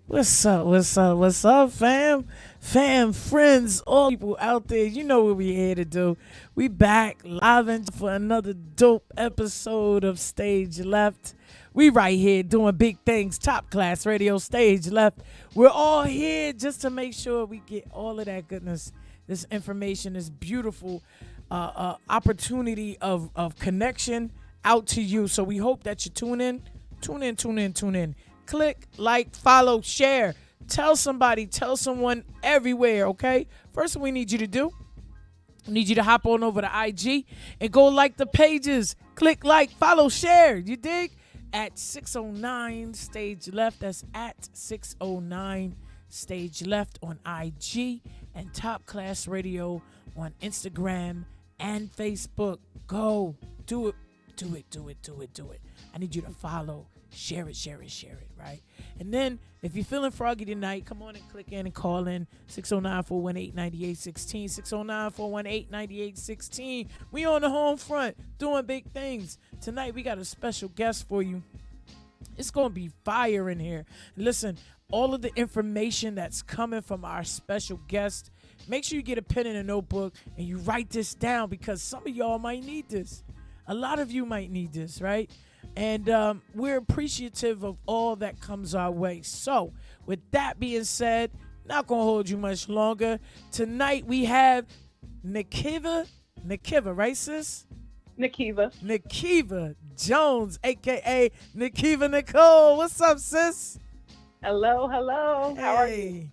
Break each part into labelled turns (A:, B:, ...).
A: What's up? What's up? What's up, fam? Fam, friends, all people out there. You know what we here to do. We back live and for another dope episode of Stage Left. We right here doing big things, top class radio, Stage Left. We're all here just to make sure we get all of that goodness, this information, this beautiful opportunity of connection out to you. So we hope that you tune in. Click, like, follow, share. Tell somebody, tell someone everywhere, okay? First thing we need you to do, I need you to hop on over to IG and go like the pages. Click, like, follow, share. You dig? At 609 Stage Left. That's at 609 Stage Left on IG and Top Class Radio on Instagram and Facebook. Go. Do it. Do it. I need you to follow. Share it, right? And then if you're feeling froggy tonight, come on and click in and call in 609-418-9816, 609-418-9816. We on the home front doing big things. Tonight we got a special guest for you. It's going to be fire in here. Listen, all of the information that's coming from our special guest, make sure you get a pen and a notebook and you write this down because some of y'all might need this. A lot of you might need this, right? And we're appreciative of all that comes our way. So, with that being said, not going to hold you much longer. Tonight we have Nikiva, right, sis?
B: Nikiva.
A: Nikiva Jones, a.k.a. Nikiva Nicole. What's up, sis?
B: Hello. How are you?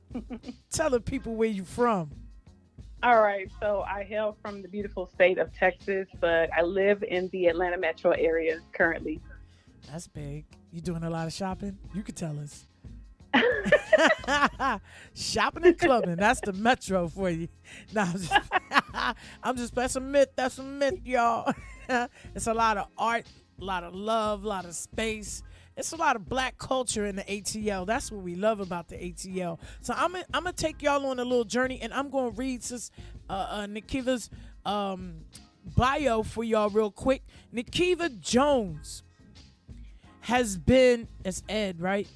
A: Tell the people where you from.
B: All right. So I hail from the beautiful state of Texas, but I live in the Atlanta metro area currently.
A: That's big. You doing a lot of shopping? You could tell us. Shopping and clubbing. That's the metro for you. No, I'm just that's a myth. That's a myth, y'all. It's a lot of art, a lot of love, a lot of space. It's a lot of black culture in the ATL. That's what we love about the ATL. So I'm gonna take y'all on a little journey, and I'm gonna read sis Nikiva's bio for y'all real quick. Nikiva Jones has been, it's Ed, right?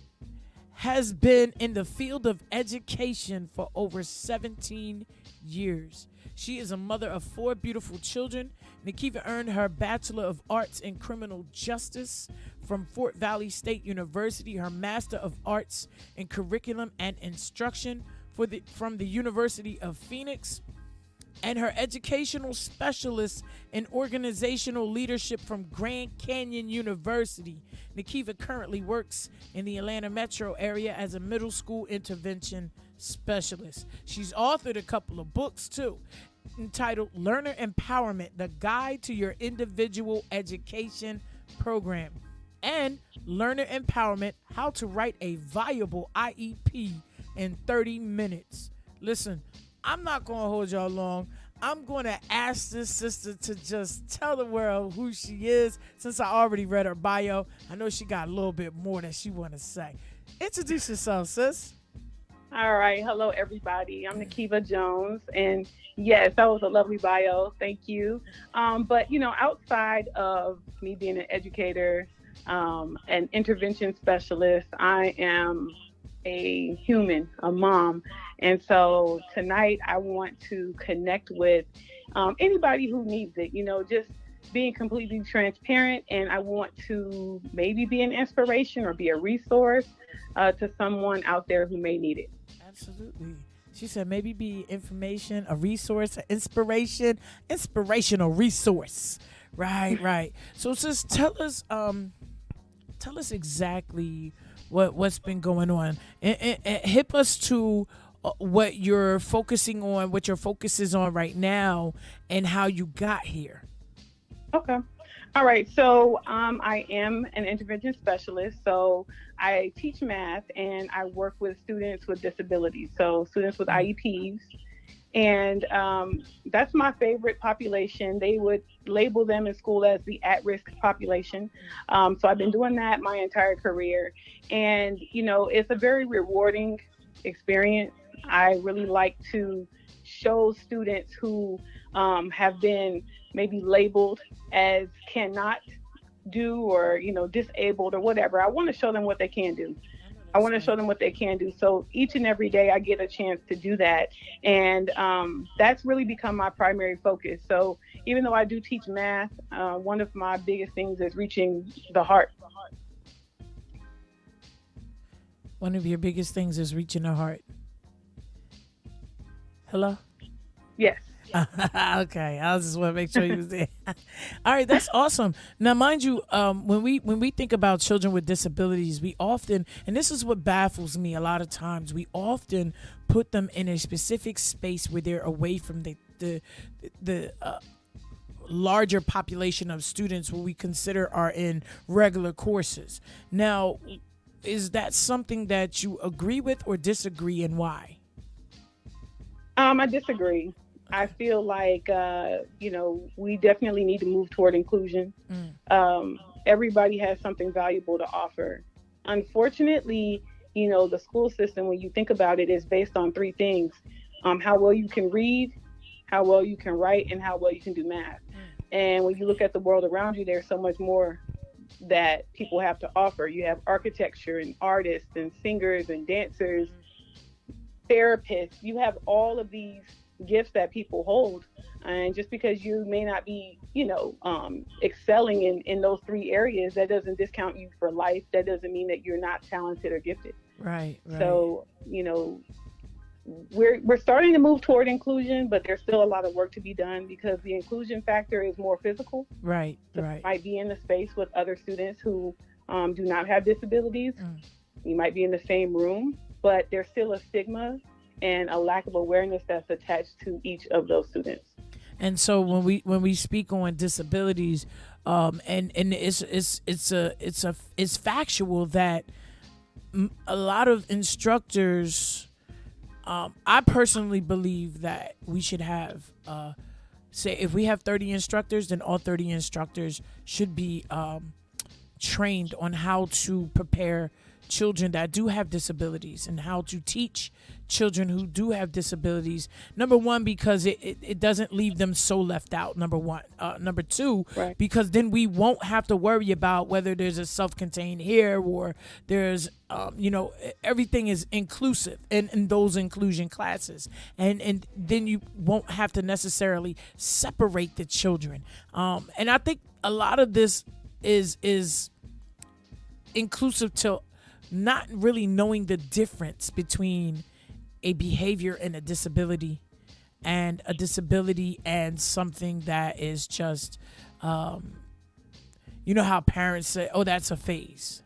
A: Has been in the field of education for over 17 years. She is a mother of 4 beautiful children. Nikiva earned her Bachelor of Arts in Criminal Justice from Fort Valley State University, her Master of Arts in Curriculum and Instruction from the University of Phoenix, and her Educational Specialist in Organizational Leadership from Grand Canyon University. Nikiva currently works in the Atlanta metro area as a middle school intervention specialist. She's authored a couple of books too, entitled Learner Empowerment, The Guide to Your Individual Education Program, and Learner Empowerment, How to Write a Viable IEP in 30 Minutes. Listen, I'm not going to hold y'all long. I'm going to ask this sister to just tell the world who she is. Since I already read her bio, I know she got a little bit more that she want to say. Introduce yourself, sis.
B: All right. Hello, everybody. I'm Nikiva Jones. And yes, that was a lovely bio. Thank you. But, outside of me being an educator, an intervention specialist, I am a human, a mom. And so tonight I want to connect with anybody who needs it, just being completely transparent. And I want to maybe be an inspiration or be a resource to someone out there who may need it.
A: Absolutely. She said maybe be information, a resource, an inspirational resource. Right. So just tell us exactly what's been going on and hip us to what you're focusing on, what your focus is on right now, and how you got here.
B: Okay. All right. So I am an intervention specialist. So I teach math and I work with students with disabilities. So students with IEPs. And that's my favorite population. They would label them in school as the at-risk population. So I've been doing that my entire career. And, it's a very rewarding experience. I really like to show students who have been maybe labeled as cannot do or, disabled or whatever. I want to show them what they can do. I want to show them what they can do. So each and every day I get a chance to do that. And that's really become my primary focus. So even though I do teach math, one of my biggest things is reaching the heart.
A: One of your biggest things is reaching the heart. Hello?
B: Yes.
A: Okay, I just want to make sure you was there. All right, that's awesome. Now, mind you, when we think about children with disabilities, we often, and this is what baffles me a lot of times, we often put them in a specific space where they're away from the larger population of students who we consider are in regular courses. Now, is that something that you agree with or disagree, and why?
B: I disagree. I feel like, we definitely need to move toward inclusion. Everybody has something valuable to offer. Unfortunately, the school system, when you think about it, is based on three things: how well you can read, how well you can write, and how well you can do math. And when you look at the world around you, there's so much more that people have to offer. You have architecture and artists and singers and dancers, therapists. You have all of these gifts that people hold, and just because you may not be excelling in those three areas, that doesn't discount you for life. That doesn't mean that you're not talented or gifted.
A: Right.
B: So we're starting to move toward inclusion, but there's still a lot of work to be done, because the inclusion factor is more physical.
A: Right.
B: So you might be in the space with other students who do not have disabilities. You might be in the same room, but there's still a stigma and a lack of awareness that's attached to each of those students.
A: And so when we speak on disabilities, and it's factual that a lot of instructors, I personally believe that we should have, say, if we have 30 instructors, then all 30 instructors should be trained on how to prepare children that do have disabilities and how to teach children who do have disabilities. Number one, because it doesn't leave them so left out. Number one. Number two,
B: right,
A: because then we won't have to worry about whether there's a self-contained here or there's, everything is inclusive in those inclusion classes. And then you won't have to necessarily separate the children. And I think a lot of this is inclusive to not really knowing the difference between a behavior and a disability and something that is just, how parents say, oh, that's a phase.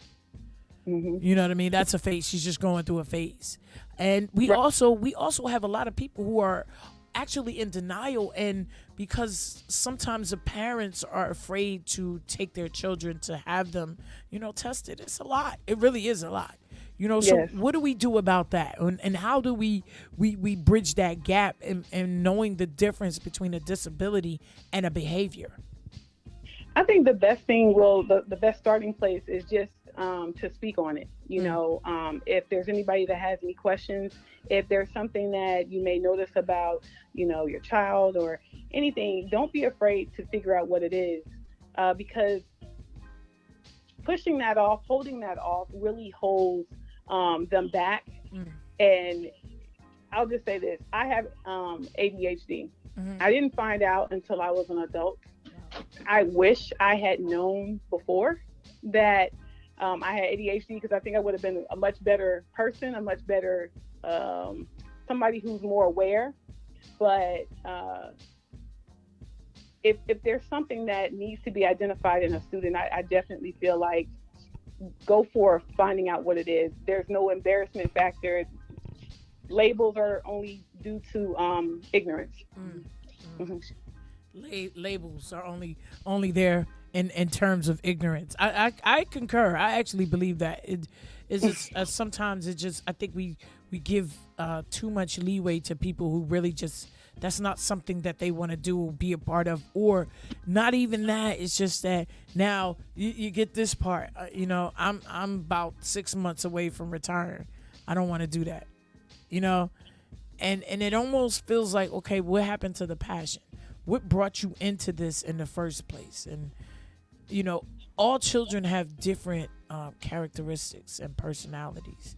A: You know what I mean? That's a phase. She's just going through a phase. And we also have a lot of people who are actually in denial, and because sometimes the parents are afraid to take their children to have them, tested. It's a lot. It really is a lot. So
B: yes.
A: What do we do about that? And how do we bridge that gap in knowing the difference between a disability and a behavior?
B: I think the best thing, the best starting place is just to speak on it. If there's anybody that has any questions, if there's something that you may notice about, your child or anything, don't be afraid to figure out what it is, because pushing that off, holding that off really holds them back. And I'll just say this: I have ADHD. I didn't find out until I was an adult. I wish I had known before that I had ADHD, because I think I would have been a much better person, a much better somebody who's more aware. But if there's something that needs to be identified in a student, I definitely feel like go for finding out what it is. There's no embarrassment factor. Labels are only due to ignorance.
A: Labels are only there in terms of ignorance. I concur. I actually believe that it is just, sometimes it just, I think we give too much leeway to people who really just, that's not something that they want to do or be a part of, or not even that. It's just that now you get this part. I'm about 6 months away from retiring. I don't want to do that. And it almost feels like, okay, what happened to the passion? What brought you into this in the first place? And all children have different characteristics and personalities.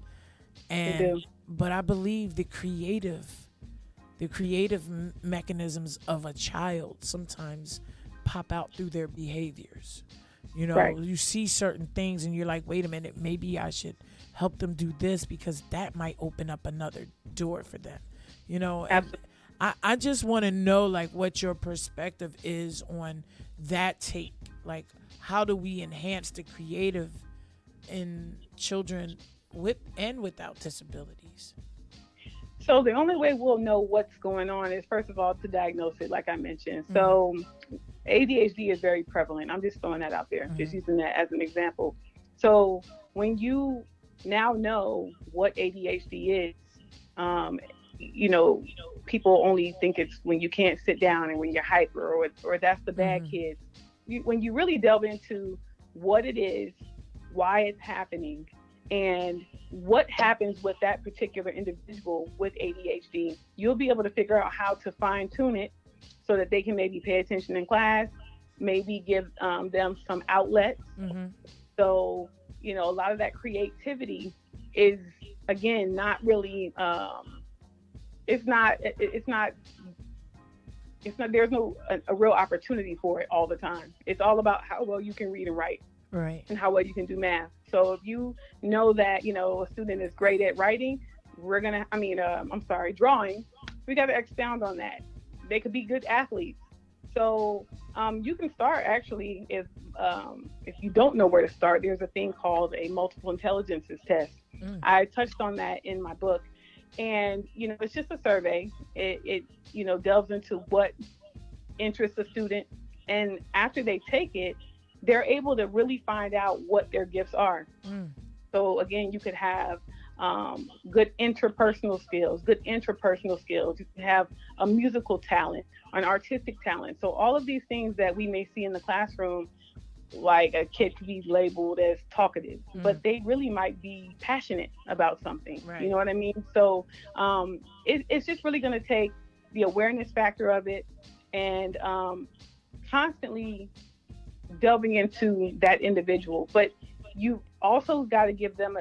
B: They
A: And
B: do.
A: but I believe the creative mechanisms of a child sometimes pop out through their behaviors. You know,
B: Right.
A: you see certain things and you're like, wait a minute, maybe I should help them do this because that might open up another door for them. You know, and
B: Absolutely.
A: I just want to know like what your perspective is on that take. Like, how do we enhance the creative in children with and without disabilities?
B: So the only way we'll know what's going on is, first of all, to diagnose it, like I mentioned.
A: Mm,
B: So ADHD is very prevalent. I'm just throwing that out there, just
A: mm,
B: using that as an example. So when you now know what ADHD is, um, you know, people only think it's when you can't sit down and when you're hyper, or that's the bad
A: mm,
B: kids. When you really delve into what it is, why it's happening, and what happens with that particular individual with ADHD, you'll be able to figure out how to fine tune it so that they can maybe pay attention in class, maybe give them some outlets.
A: mm,
B: So, a lot of that creativity is, again, not really, it's not, it's not, there's no a real opportunity for it all the time. It's all about how well you can read and write
A: right.
B: and how well you can do math. So if you know that, a student is great at writing, I'm sorry, drawing, we got to expound on that. They could be good athletes. So you can start actually if you don't know where to start, there's a thing called a multiple intelligences test.
A: Mm,
B: I touched on that in my book. And, it's just a survey. It delves into what interests a student. And after they take it, they're able to really find out what their gifts are.
A: mm,
B: So again, you could have good interpersonal skills, You can have a musical talent, an artistic talent. So all of these things that we may see in the classroom, like a kid could be labeled as talkative, but they really might be passionate about something. You
A: right.
B: know what I mean? So it's just really going to take the awareness factor of it, and constantly delving into that individual. But you also got to give them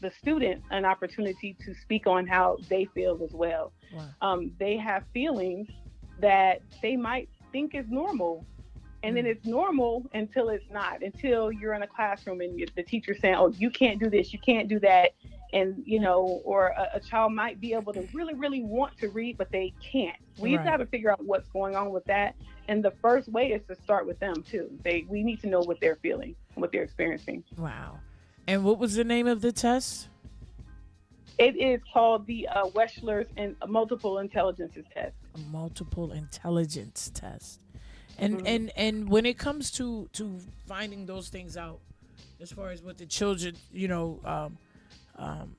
B: the student an opportunity to speak on how they feel as well.
A: Wow.
B: They have feelings that they might think is normal, and then
A: Mm,
B: it's normal until it's not, until you're in a classroom and the teacher's saying, oh, you can't do this, you can't do that. And, or a child might be able to really, really want to read, but they can't. We've got
A: right.
B: to figure out what's going on with that. And the first way is to start with them too. We need to know what they're feeling, what they're experiencing.
A: Wow. And what was the name of the test?
B: It is called the Wechsler's and Multiple Intelligences Test.
A: A multiple intelligence test. And
B: Hmm.
A: and when it comes to finding those things out, as far as what the children, um,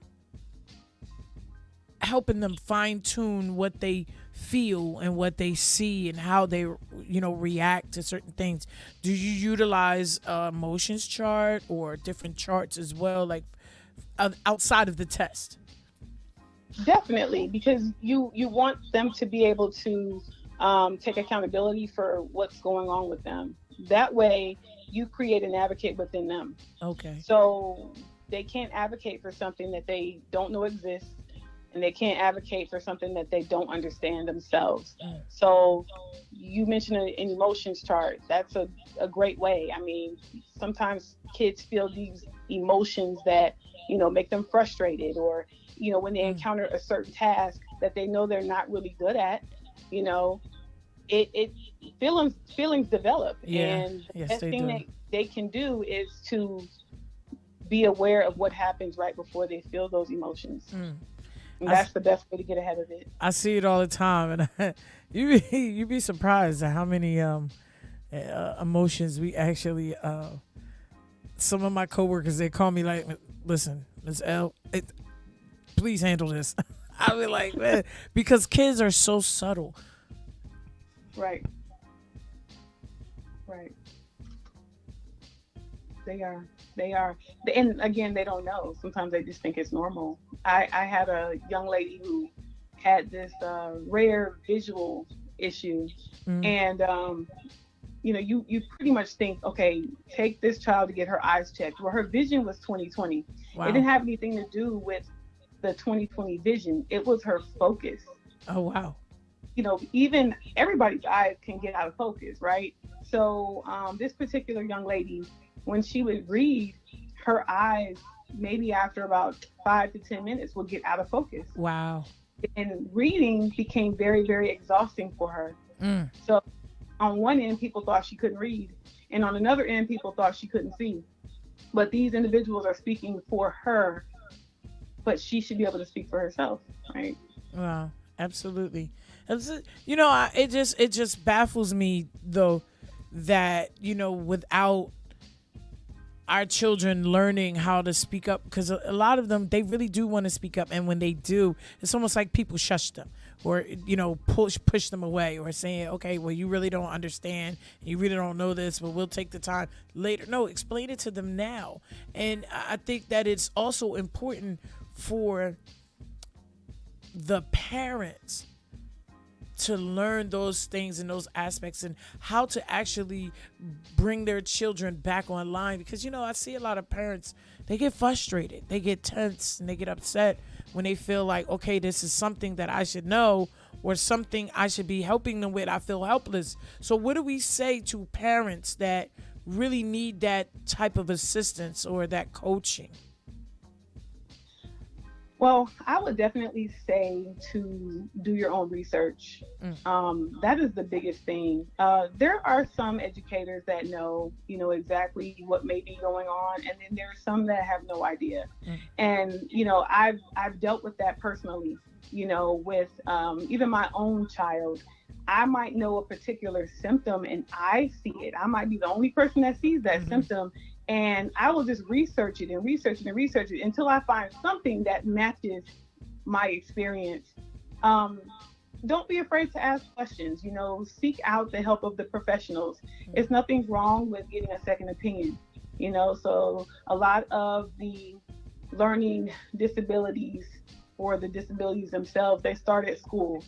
A: helping them fine tune what they feel and what they see and how they react to certain things. Do you utilize a emotions chart or different charts as well, like outside of the test?
B: Definitely, because you want them to be able to take accountability for what's going on with them. That way, you create an advocate within them.
A: Okay.
B: So they can't advocate for something that they don't know exists, and they can't advocate for something that they don't understand themselves.
A: Mm,
B: So you mentioned an emotions chart. That's a great way. I mean, sometimes kids feel these emotions that, make them frustrated, or, when they
A: mm,
B: encounter a certain task that they know they're not really good at, you know, it feelings develop.
A: yeah.
B: And the
A: Yes,
B: best
A: they
B: thing
A: do.
B: that they can do is to be aware of what happens right before they feel those emotions.
A: Mm.
B: And
A: I, s-
B: that's the best way to get ahead of it.
A: I see it all the time, and you be surprised at how many emotions we actually. Some of my coworkers, they call me like, "Listen, Miss L, please handle this." I be like, man, because kids are so subtle.
B: Right, right. They are. They are. And again, they don't know. Sometimes they just think it's normal. I had a young lady who had this rare visual issue.
A: Mm,
B: And, you pretty much think, okay, take this child to get her eyes checked. Well, her vision was 20/20. It didn't
A: wow.
B: have anything to do with the 2020 vision. It was her focus.
A: Oh, wow.
B: Even everybody's eyes can get out of focus, right? So this particular young lady, when she would read, her eyes, maybe after about 5 to 10 minutes, would get out of focus.
A: Wow.
B: And reading became very, very exhausting for her.
A: Mm.
B: So on one end, people thought she couldn't read. And on another end, people thought she couldn't see. But these individuals are speaking for her, but she should be able to speak for herself, right?
A: Wow. Absolutely. It just baffles me though that without our children learning how to speak up, because a lot of them, they really do want to speak up, and when they do, it's almost like people shush them or push them away, or saying, okay, well, you really don't understand, you really don't know this, but we'll take the time later. No, explain it to them now. And I think that it's also important for the parents to learn those things and those aspects, and how to actually bring their children back online. Because I see a lot of parents, they get frustrated, they get tense, and they get upset when they feel like, okay, this is something that I should know, or something I should be helping them with. I feel helpless. So what do we say to parents that really need that type of assistance or that coaching?
B: Well, I would definitely say to do your own research. That is the biggest thing. There are some educators that know exactly what may be going on, and then there are some that have no idea. And I've dealt with that personally. With even my own child, I might know a particular symptom, and I see it. I might be the only person that sees that symptom. And I will just research it and research it and research it until I find something that matches my experience. Don't be afraid to ask questions. Seek out the help of the professionals. It's nothing wrong with getting a second opinion. So a lot of the learning disabilities, or the disabilities themselves, they start at school.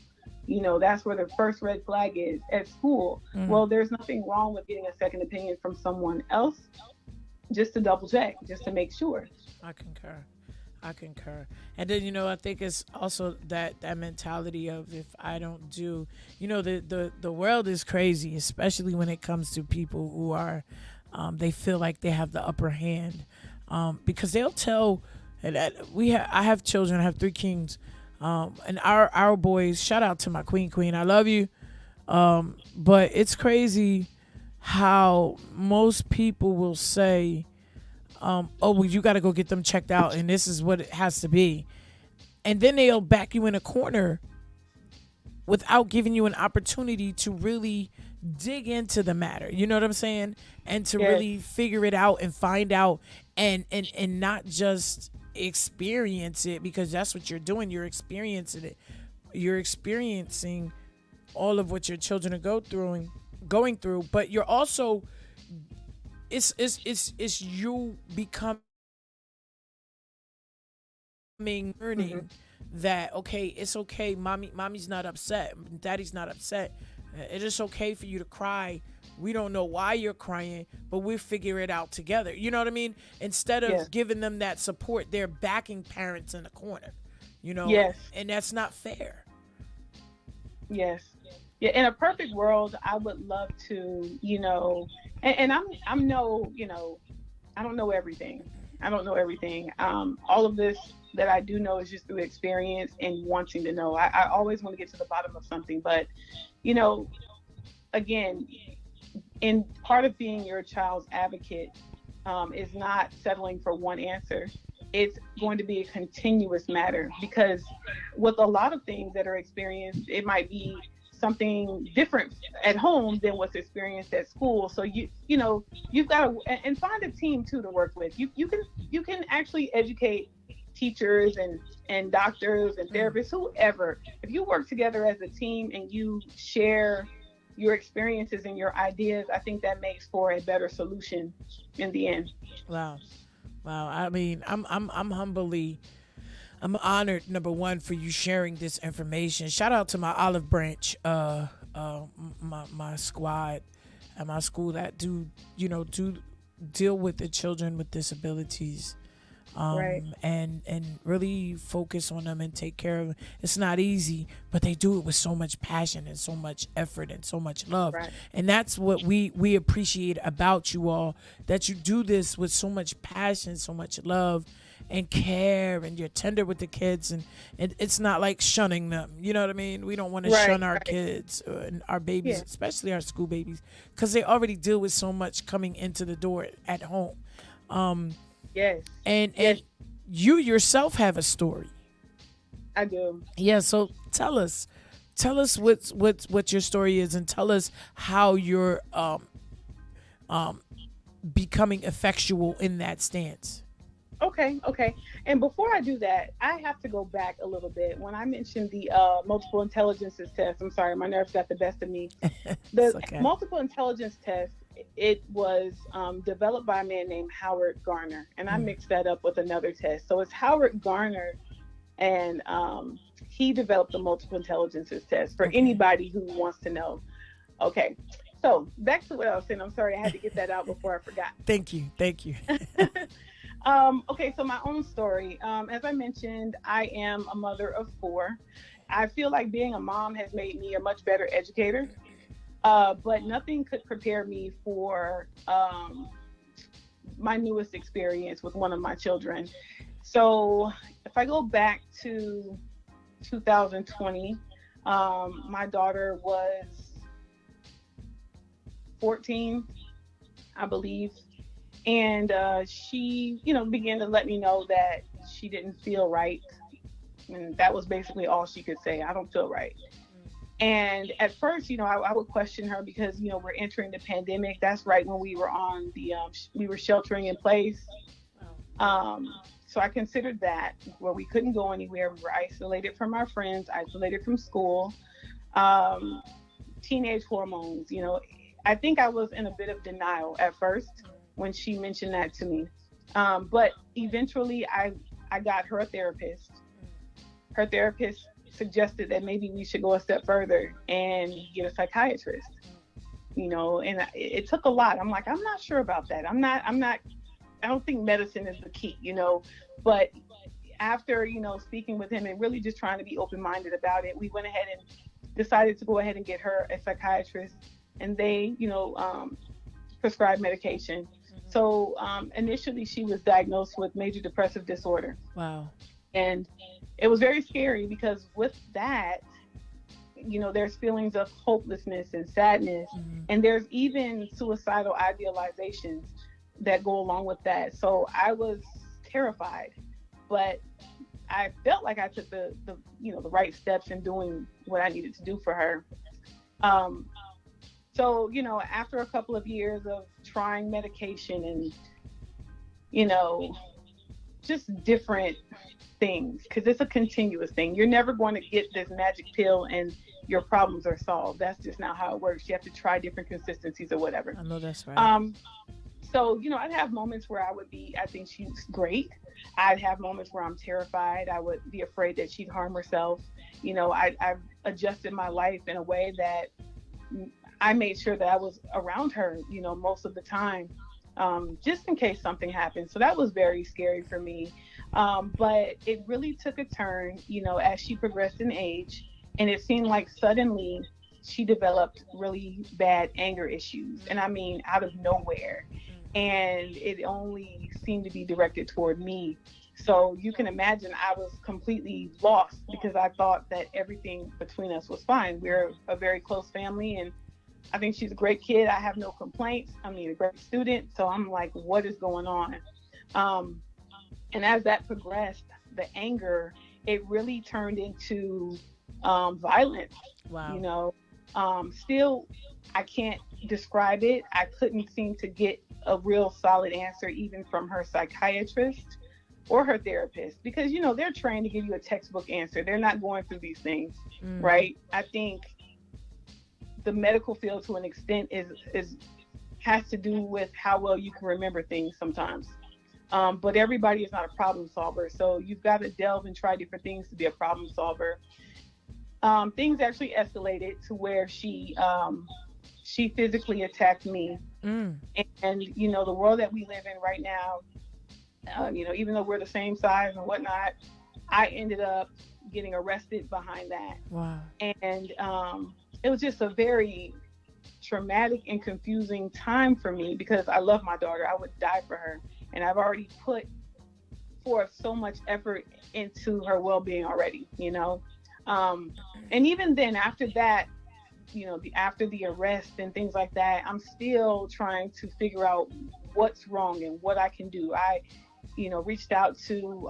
B: That's where the first red flag is, at school. Well, there's nothing wrong with getting a second opinion from someone else, just to double check, just to make sure.
A: I concur. And then, I think it's also that mentality of, if I don't do, the world is crazy, especially when it comes to people who are, they feel like they have the upper hand, because they'll tell, and I have children, I have 3 kings, and our boys, shout out to my queen, I love you. But it's crazy how most people will say, oh, well, you got to go get them checked out, and this is what it has to be. And then they'll back you in a corner without giving you an opportunity to really dig into the matter. You know what I'm saying? And to really figure it out and find out, and not just experience it, because that's what you're doing. You're experiencing it. You're experiencing all of what your children are going through, but you're also, it's you becoming learning that, okay, it's okay, mommy's not upset, daddy's not upset, it is okay for you to cry. We don't know why you're crying, but we'll figure it out together. You know what I mean? Instead of giving them that support, they're backing parents in the corner, and that's not fair.
B: Yes. Yeah, in a perfect world, I would love to, and I'm no, I don't know everything. All of this that I do know is just through experience and wanting to know. I always want to get to the bottom of something, but, again, in part of being your child's advocate, is not settling for one answer. It's going to be a continuous matter, because with a lot of things that are experienced, it might be something different at home than what's experienced at school. So you've got to, and find a team too to work with. You can actually educate teachers and doctors and therapists, whoever. If you work together as a team and you share your experiences and your ideas, I think that makes for a better solution in the end.
A: Wow. I mean, I'm honored, number one, for you sharing this information. Shout out to my Olive Branch, my squad at my school that do deal with the children with disabilities.
B: Right.
A: and really focus on them and take care of them. It's not easy, but they do it with so much passion and so much effort and so much love.
B: Right.
A: And that's what we appreciate about you all, that you do this with so much passion, so much love and care, and you're tender with the kids, and it's not like shunning them. You know what I mean? We don't want to
B: Right.
A: shun our
B: Right.
A: kids and our babies,
B: Yeah.
A: especially our school babies, because they already deal with so much coming into the door at home.
B: Yes.
A: And
B: Yes.
A: you yourself have a story.
B: I do.
A: Yeah, so tell us what your story is, and tell us how you're becoming effectual in that stance.
B: Okay, okay. And before I do that, I have to go back a little bit. When I mentioned the multiple intelligences test, I'm sorry, my nerves got the best of me. The
A: It's okay.
B: multiple intelligence test, it was developed by a man named Howard Garner, and I mixed that up with another test. So it's Howard Garner, and he developed the multiple intelligences test for
A: Okay.
B: anybody who wants to know. Okay, so back to what I was saying. I'm sorry, I had to get that out before I forgot.
A: Thank you. Thank you.
B: Okay, so my own story. As I mentioned, I am a mother of four. I feel like being a mom has made me a much better educator, but nothing could prepare me for my newest experience with one of my children. So if I go back to 2020, my daughter was 14, I believe. And she, began to let me know that she didn't feel right. And that was basically all she could say. I don't feel right. And at first, I would question her because, we're entering the pandemic. That's right when we were on we were sheltering in place. So I considered that where we couldn't go anywhere. We were isolated from our friends, isolated from school, teenage hormones. I think I was in a bit of denial at first when she mentioned that to me. But eventually I got her a therapist. Her therapist suggested that maybe we should go a step further and get a psychiatrist. And it took a lot. I'm like, I'm not sure about that. I don't think medicine is the key, but after, speaking with him and really just trying to be open-minded about it, we went ahead and decided to go ahead and get her a psychiatrist, and they, prescribed medication. So initially she was diagnosed with major depressive disorder.
A: Wow.
B: And it was very scary because with that, there's feelings of hopelessness and sadness, and there's even suicidal idealizations that go along with that. So I was terrified, but I felt like I took the right steps in doing what I needed to do for her. So, after a couple of years of trying medication and, just different things, because it's a continuous thing. You're never going to get this magic pill and your problems are solved. That's just not how it works. You have to try different consistencies or whatever.
A: I know that's right.
B: So, I'd have moments where I think she's great. I'd have moments where I'm terrified. I would be afraid that she'd harm herself. I've adjusted my life in a way that I made sure that I was around her, most of the time, just in case something happened. So that was very scary for me. But it really took a turn, as she progressed in age. And it seemed like suddenly she developed really bad anger issues. And I mean, out of nowhere. And it only seemed to be directed toward me. So you can imagine I was completely lost because I thought that everything between us was fine. We're a very close family, and I think she's a great kid. I have no complaints. I mean, a great student. So I'm like, what is going on? And as that progressed, the anger, it really turned into violence.
A: Wow.
B: Still, I can't describe it. I couldn't seem to get a real solid answer even from her psychiatrist or her therapist because, they're trained to give you a textbook answer. They're not going through these things, right? I think the medical field to an extent has to do with how well you can remember things sometimes. But everybody is not a problem solver. So you've got to delve and try different things to be a problem solver. Things actually escalated to where she physically attacked me. And, the world that we live in right now, Even though we're the same size and whatnot, I ended up getting arrested behind that.
A: Wow.
B: And it was just a very traumatic and confusing time for me because I love my daughter. I would die for her. And I've already put forth so much effort into her well-being already, and even then after that, after the arrest and things like that, I'm still trying to figure out what's wrong and what I can do. I reached out to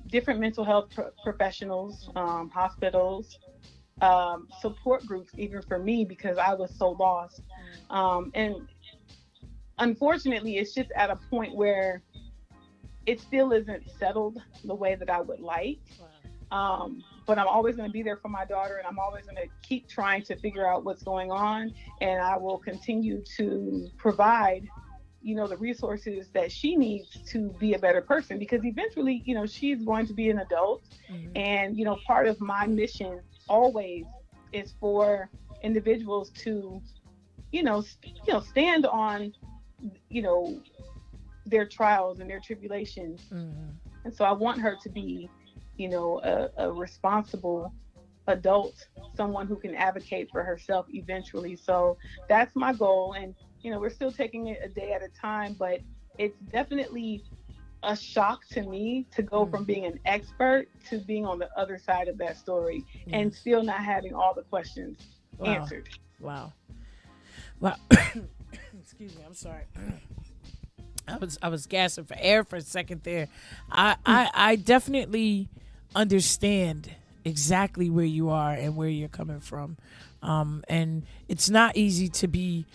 B: different mental health professionals, hospitals, support groups, even for me, because I was so lost. And unfortunately, it's just at a point where it still isn't settled the way that I would like. But I'm always going to be there for my daughter, and I'm always going to keep trying to figure out what's going on. And I will continue to provide, the resources that she needs to be a better person, because eventually, she's going to be an adult.
A: Mm-hmm.
B: And, part of my mission always is for individuals to, stand on, their trials and their tribulations.
A: Mm-hmm.
B: And so I want her to be, a responsible adult, someone who can advocate for herself eventually. So that's my goal. And, we're still taking it a day at a time, but it's definitely a shock to me to go from being an expert to being on the other side of that story and still not having all the questions answered.
A: Wow. Excuse me. I'm sorry. I was gasping for air for a second there. I definitely understand exactly where you are and where you're coming from. And it's not easy to be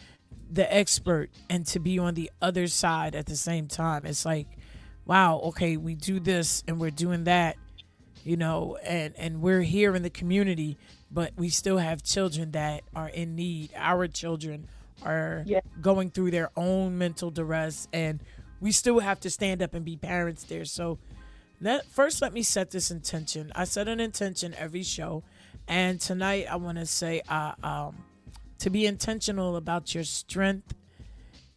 A: the expert and to be on the other side at the same time. It's like, wow, okay, we do this and we're doing that, and we're here in the community, but we still have children that are in need. Our children are going through their own mental duress, and we still have to stand up and be parents there. So first, let me set this intention. I set an intention every show, and tonight I want to say to be intentional about your strength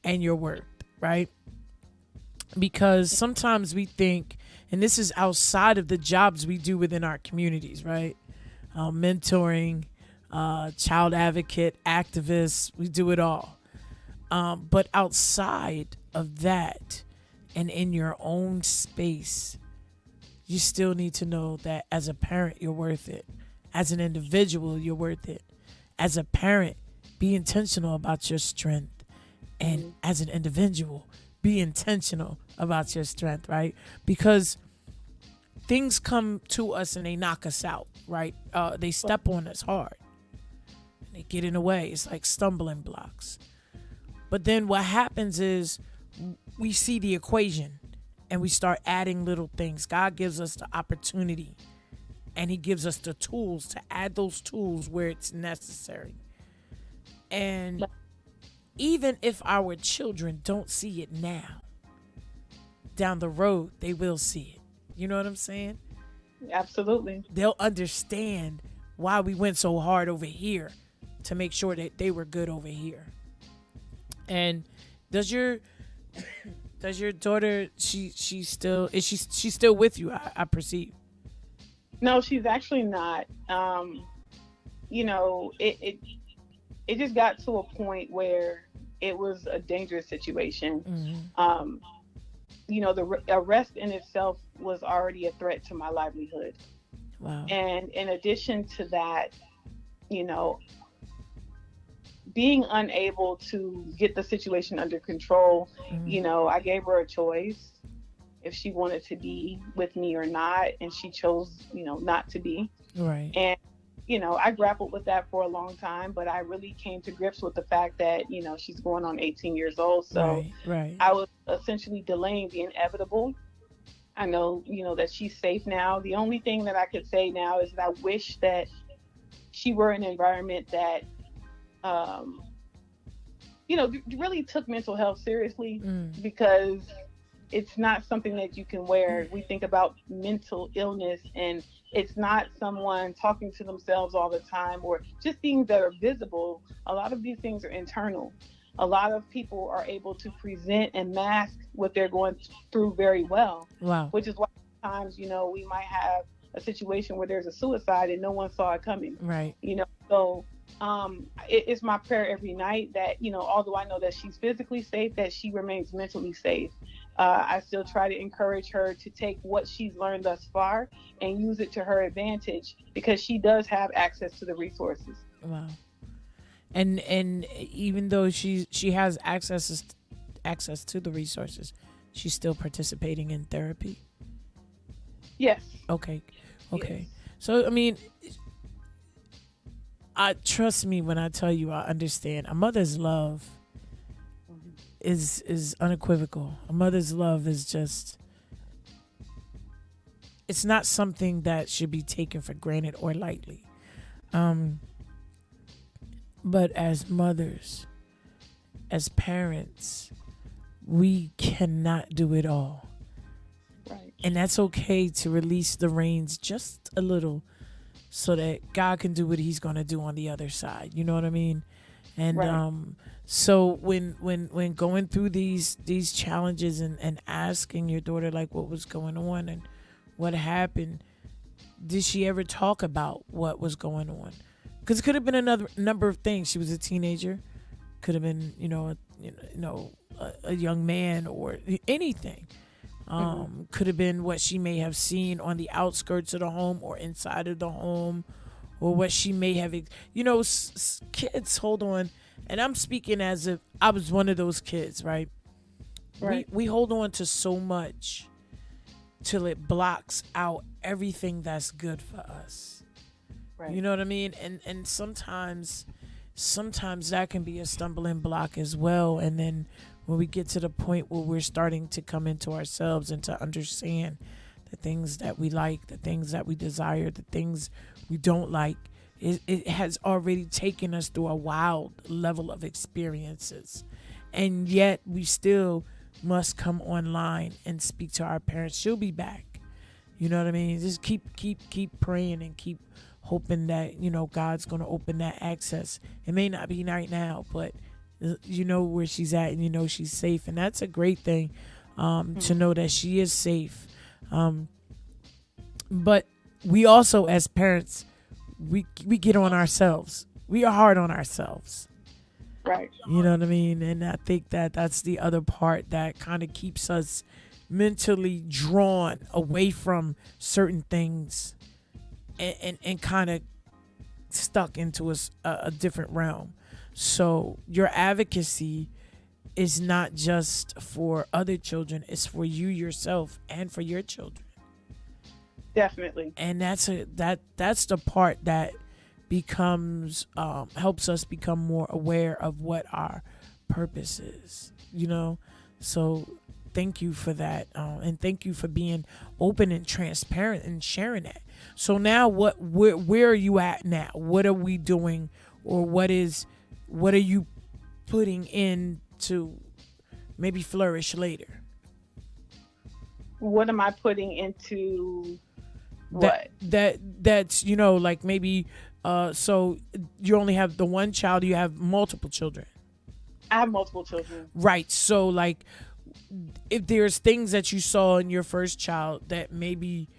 A: and your worth, right? Because sometimes we think, and this is outside of the jobs we do within our communities, right? Mentoring, child advocate, activists, we do it all. But outside of that and in your own space, you still need to know that as a parent, you're worth it. As an individual, you're worth it. As a parent, be intentional about your strength. And as an individual, be intentional about your strength, right? Because things come to us and they knock us out, right? They step on us hard. They get in the way. It's like stumbling blocks. But then what happens is we see the equation and we start adding little things. God gives us the opportunity and he gives us the tools to add those tools where it's necessary. And even if our children don't see it now, down the road, they will see it. You know what I'm saying?
B: Absolutely.
A: They'll understand why we went so hard over here to make sure that they were good over here. And does your daughter, she's still with you, I perceive?
B: No, she's actually not. It just got to a point where it was a dangerous situation.
A: Mm-hmm.
B: The arrest in itself was already a threat to my livelihood.
A: Wow.
B: And in addition to that, being unable to get the situation under control, I gave her a choice if she wanted to be with me or not, and she chose, not to be.
A: Right.
B: And I grappled with that for a long time, but I really came to grips with the fact that, she's going on 18 years old. So
A: right.
B: I was essentially delaying the inevitable. I know, that she's safe now. The only thing that I could say now is that I wish that she were in an environment that, really took mental health seriously, because it's not something that you can wear. We think about mental illness, and it's not someone talking to themselves all the time or just things that are visible. A lot of these things are internal. a lot of people are able to present and mask what they're going through very well,
A: Wow.
B: which is why sometimes, we might have a situation where there's a suicide and no one saw it coming,
A: Right.
B: So it's my prayer every night that, although I know that she's physically safe, that she remains mentally safe. I still try to encourage her to take what she's learned thus far and use it to her advantage, because she does have access to the resources.
A: Wow. And even though she has access to the resources, she's still participating in therapy.
B: Yes.
A: Okay. Okay.
B: Yes.
A: So I mean, I trust me when I tell you I understand. A mother's love is unequivocal. A mother's love is just, it's not something that should be taken for granted or lightly. But as mothers, as parents, we cannot do it all.
B: Right.
A: And that's okay to release the reins just a little so that God can do what he's going to do on the other side. You know what I mean? And
B: Right.
A: so when going through these challenges and asking your daughter like what was going on and what happened, did she ever talk about what was going on? Because it could have been another number of things. She was a teenager, could have been a young man or anything. Could have been what she may have seen on the outskirts of the home or inside of the home, or what she may have, kids hold on. And I'm speaking as if I was one of those kids, right?
B: Right.
A: We hold on to so much till it blocks out everything that's good for us.
B: Right.
A: You know what I mean? And sometimes that can be a stumbling block as well. And then when we get to the point where we're starting to come into ourselves and to understand the things that we like, the things that we desire, the things we don't like, it has already taken us through a wild level of experiences. And yet we still must come online and speak to our parents. She'll be back. You know what I mean? Just keep praying and keep hoping that, God's going to open that access. It may not be right now, but you know where she's at and she's safe. And that's a great thing, to know that she is safe. But we also, as parents, we get on ourselves. We are hard on ourselves.
B: Right.
A: You know what I mean? And I think that that's the other part that kind of keeps us mentally drawn away from certain things and kind of stuck into a different realm. So your advocacy is not just for other children, it's for you yourself and for your children.
B: Definitely.
A: And that's the part that becomes helps us become more aware of what our purpose is, so thank you for that, and thank you for being open and transparent and sharing that. So now where are you at now? What are we doing, or what are you putting in to maybe flourish later?
B: What am I putting into what?
A: That's like maybe so you only have the one child, you have multiple children.
B: I have multiple children.
A: Right. So like if there's things that you saw in your first child that maybe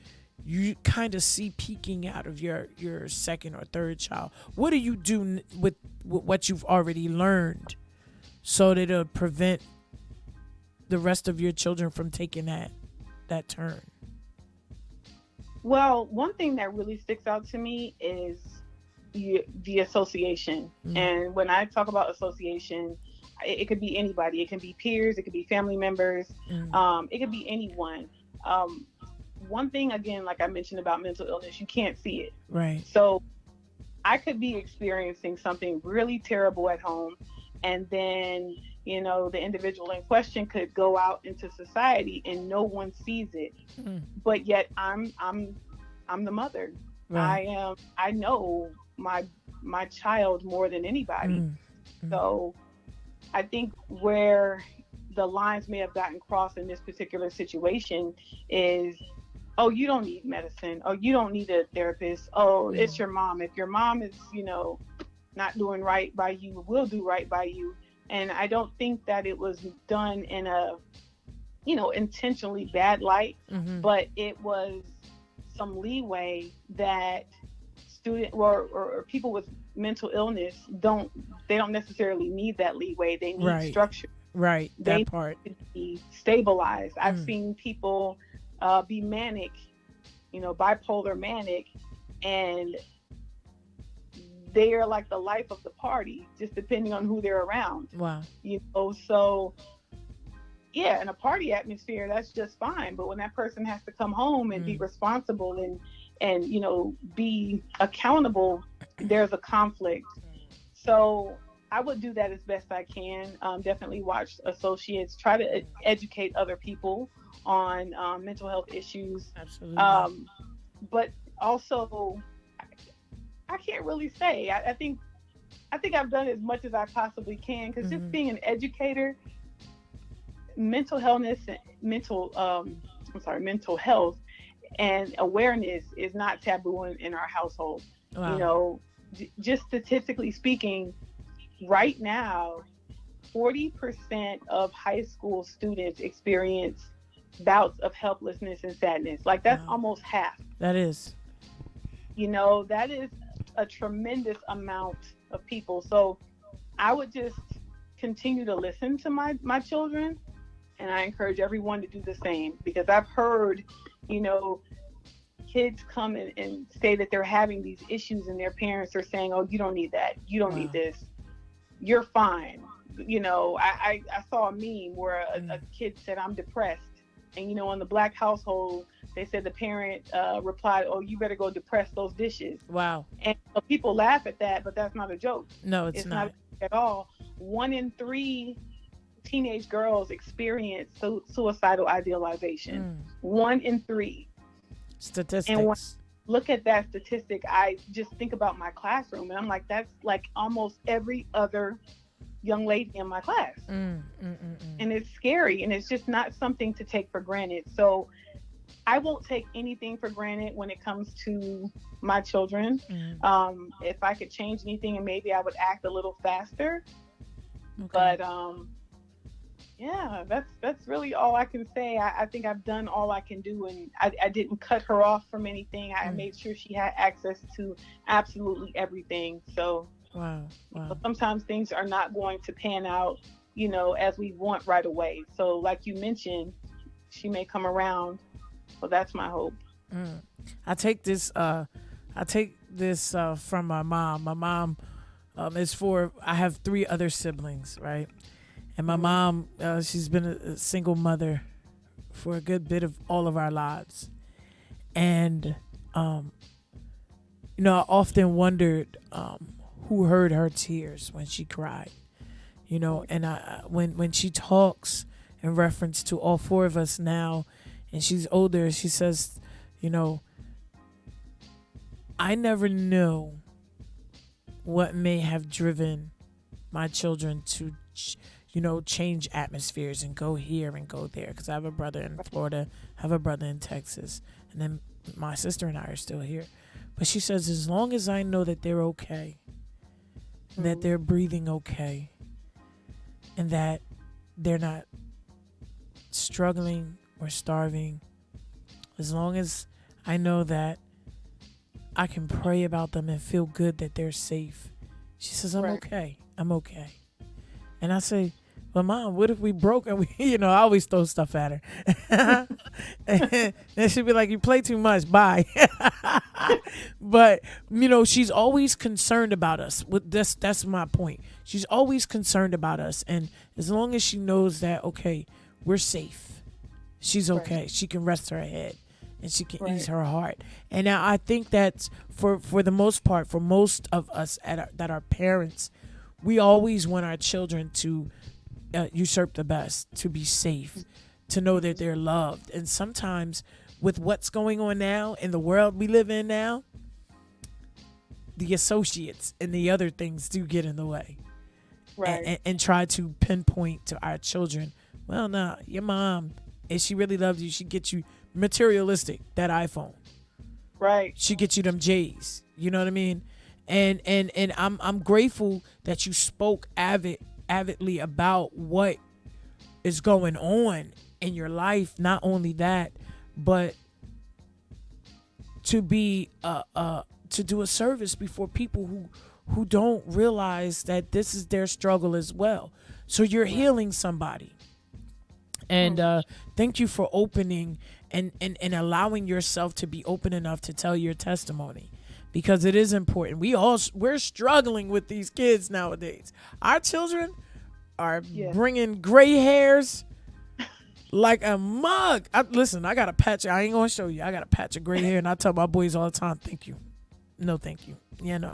A: you kind of see peeking out of your second or third child, what do you do with what you've already learned so that it'll prevent the rest of your children from taking that turn?
B: Well, one thing that really sticks out to me is the association. Mm-hmm. And when I talk about association, it could be anybody. It can be peers. It could be family members. Mm-hmm. It could be anyone. One thing, again, like I mentioned about mental illness, you can't see it.
A: Right.
B: So I could be experiencing something really terrible at home, and then, the individual in question could go out into society and no one sees it. Mm. But yet I'm the mother. Right. I know my child more than anybody. Mm. So I think where the lines may have gotten crossed in this particular situation is, oh, you don't need medicine. Oh, you don't need a therapist. Oh, it's your mom. If your mom is, not doing right by you, will do right by you, And I don't think that it was done in a, intentionally bad light,
A: Mm-hmm.
B: but it was some leeway that student or people with mental illness don't necessarily need that leeway. They need
A: Right.
B: structure.
A: Right.
B: They
A: That
B: need
A: part.
B: to be stabilized. I've
A: Mm.
B: seen people be manic, bipolar manic, and they are like the life of the party, just depending on who they're around.
A: Wow.
B: So yeah, in a party atmosphere, that's just fine. But when that person has to come home and be
A: Mm.
B: responsible and be accountable, there's a conflict. So I would do that as best I can. Definitely watch associates, try to educate other people on mental health issues.
A: Absolutely.
B: But also, I can't really say. I think I've done as much as I possibly can, because
A: Mhm.
B: just being an educator, mental illness, mental health and awareness is not taboo in our household.
A: Wow.
B: Just statistically speaking, right now, 40% of high school students experience bouts of helplessness and sadness. Like, that's
A: Wow.
B: almost half.
A: That is.
B: That is a tremendous amount of people. So I would just continue to listen to my children, and I encourage everyone to do the same, because I've heard, kids come and say that they're having these issues, and their parents are saying, "Oh, you don't need that. You don't
A: Wow.
B: need this. You're fine." I saw a meme where a kid said, "I'm depressed." And, in the Black household, they said the parent replied, "Oh, you better go depress those dishes."
A: Wow.
B: And people laugh at that, but that's not a joke.
A: No, it's
B: It's
A: not.
B: not at all. 1 in 3 teenage girls experience suicidal idealization. 1 in 3.
A: Statistics.
B: And when I look at that statistic, I just think about my classroom, and I'm like, that's like almost every other young lady in my class. And it's scary, and it's just not something to take for granted. So I won't take anything for granted when it comes to my children. If I could change anything, and maybe I would act a little faster.
A: Okay.
B: But yeah, that's really all I can say. I think I've done all I can do, and I didn't cut her off from anything. I made sure she had access to absolutely everything. So
A: Wow. Wow.
B: sometimes things are not going to pan out, as we want right away. So like you mentioned, she may come around. Well, that's my hope.
A: I take this. From my mom. My mom is for. I have 3 other siblings, right? And my mom, she's been a single mother for a good bit of all of our lives, and I often wondered who heard her tears when she cried, and when she talks in reference to all 4 of us now, and she's older, she says, I never knew what may have driven my children to change atmospheres and go here and go there, because I have a brother in Florida, I have a brother in Texas, and then my sister and I are still here. But she says, as long as I know that they're okay, that they're breathing okay, and that they're not struggling or starving, as long as I know that I can pray about them and feel good that they're safe, she says, I'm okay. I'm okay. And I say, well, Mom, what if we broke and we, I always throw stuff at her. And then she'd be like, you play too much. Bye. But, she's always concerned about us. With this, that's my point. She's always concerned about us. And as long as she knows that, okay, we're safe, she's okay. Right. She can rest her head and she can ease her heart. And now I think that's for the most part, for most of us that are parents, we always want our children to usurp the best, to be safe, to know that they're loved. And sometimes with what's going on now in the world we live in now, the associates and the other things do get in the way. Right. And try to pinpoint to our children, well, no, your mom, if she really loves you, she gets you materialistic, that iPhone.
B: Right.
A: She gets you them J's. You know what I mean? And I'm grateful that you spoke avid avidly about what is going on in your life. Not only that, but to be to do a service before people who don't realize that this is their struggle as well. So you're healing somebody. And thank you for opening and allowing yourself to be open enough to tell your testimony, because it is important. We're struggling with these kids nowadays. Our children are bringing gray hairs like a mug. Listen, I got a patch. I ain't gonna show you. I got a patch of gray hair, and I tell my boys all the time, "Thank you, no, thank you." You know,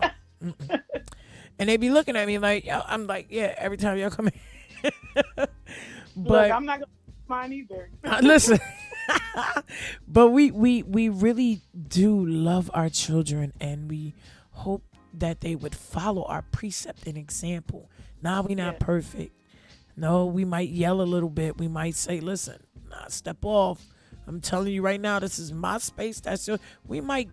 A: and they be looking at me like, yo, I'm like, yeah. Every time y'all come in, but
B: look, I'm not gonna mine either.
A: Listen, but we really do love our children, and we hope that they would follow our precept and example. Now we not perfect. No, we might yell a little bit. We might say, listen, nah, step off. I'm telling you right now, this is my space. That's your, we might,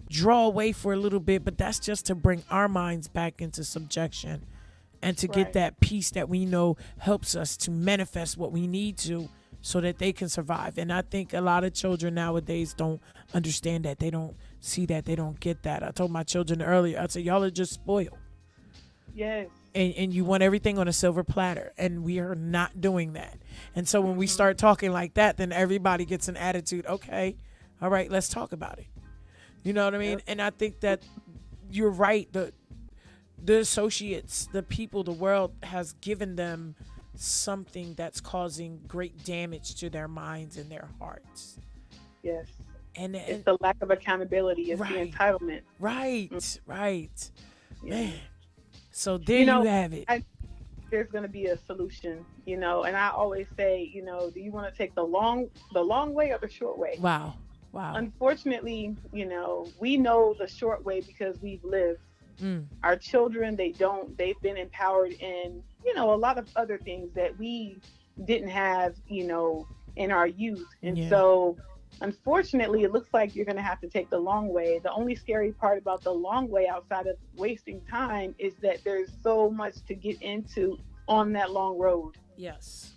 A: draw away for a little bit, but that's just to bring our minds back into subjection and to get that peace that we know helps us to manifest what we need to so that they can survive. And I think a lot of children nowadays don't understand that. They don't see that. They don't get that. I told my children earlier, I said, y'all are just spoiled.
B: Yes.
A: And you want everything on a silver platter, and we are not doing that. And so when we start talking like that, then everybody gets an attitude. Okay, all right, let's talk about it. You know what I mean? Yep. And I think that you're right. The associates, the people, the world has given them something that's causing great damage to their minds and their hearts.
B: Yes.
A: And
B: it's the lack of accountability. It's the entitlement.
A: Right. Yeah. Man. So there you have it.
B: There's going to be a solution, and I always say, do you want to take the long way or the short way?
A: Wow.
B: Unfortunately, we know the short way because we've lived. Our children, they don't. They've been empowered in, a lot of other things that we didn't have, in our youth. And so, unfortunately, it looks like you're going to have to take the long way. The only scary part about the long way, outside of wasting time, is that there's so much to get into on that long road.
A: Yes.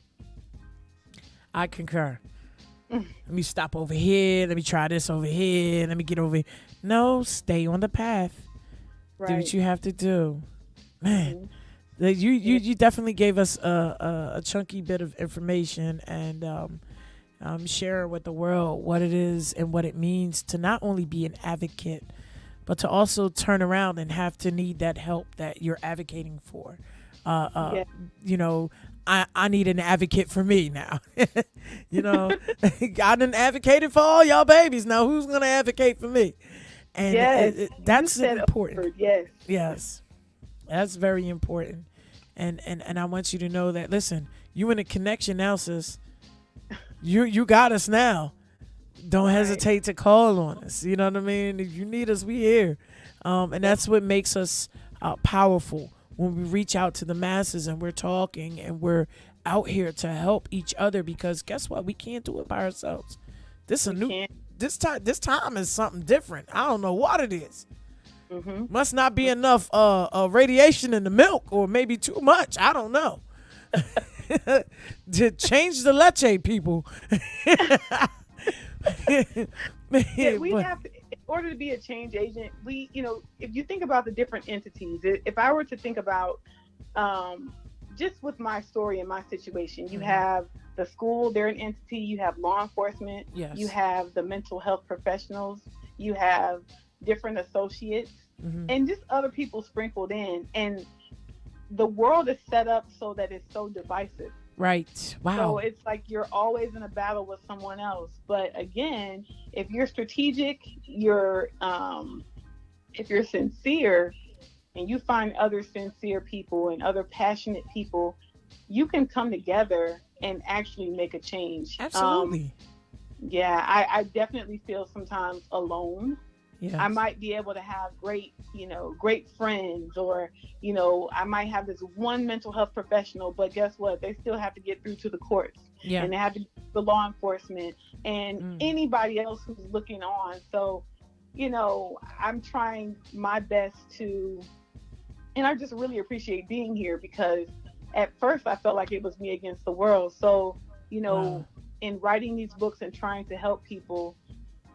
A: I concur. Let me stop over here. Let me try this over here. Let me get over here. No, stay on the path. Right. Do what you have to do. Man, you definitely gave us a chunky bit of information, and share with the world what it is and what it means to not only be an advocate, but to also turn around and have to need that help that you're advocating for. I need an advocate for me now. I done advocated for all y'all babies. Now who's going to advocate for me? And that's important. Yes. That's very important. And I want you to know that, listen, you in a connection now, sis. You got us now. Don't hesitate to call on us. You know what I mean? If you need us, we here. And that's what makes us powerful, when we reach out to the masses and we're talking and we're out here to help each other, because guess what? We can't do it by ourselves. This time is something different. I don't know what it is. Must not be enough radiation in the milk, or maybe too much. I don't know. To change the leche, people.
B: We have to, in order to be a change agent, if you think about the different entities, if I were to think about, just with my story and my situation, you have the school, they're an entity, you have law enforcement, you have the mental health professionals, you have different associates, and just other people sprinkled in. And the world is set up so that it's so divisive.
A: Right. Wow.
B: So it's like you're always in a battle with someone else. But again, if you're strategic, if you're sincere, and you find other sincere people and other passionate people, you can come together and actually make a change.
A: Absolutely.
B: I definitely feel sometimes alone.
A: Yes.
B: I might be able to have great friends, or, I might have this one mental health professional, but guess what? They still have to get through to the courts, and they have to get the law enforcement and anybody else who's looking on. So, I'm trying my best to, and I just really appreciate being here, because at first I felt like it was me against the world. So, you
A: Wow.
B: know, in writing these books and trying to help people,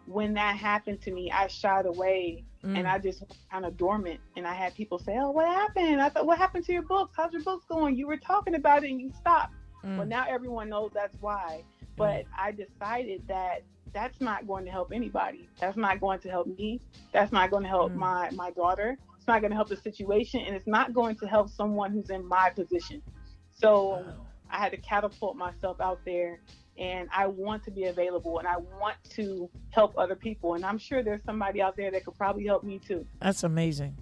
B: when that happened to me, I shied away and
A: Mm,
B: I just went kind of dormant. And I had people say, "Oh, what happened?" I thought, "What happened to your books? How's your books going? You were talking about it and you stopped." Well,
A: mm,
B: now everyone knows that's why.
A: right.
B: But I decided that that's not going to help anybody. That's not going to help me. That's not going to help
A: Mm,
B: my daughter. It's not going to help the situation, and it's not going to help someone who's in my position. So
A: wow.
B: I had to catapult myself out there, and I want to be available, and I want to help other people. And I'm sure there's somebody out there that could probably help me too.
A: That's amazing.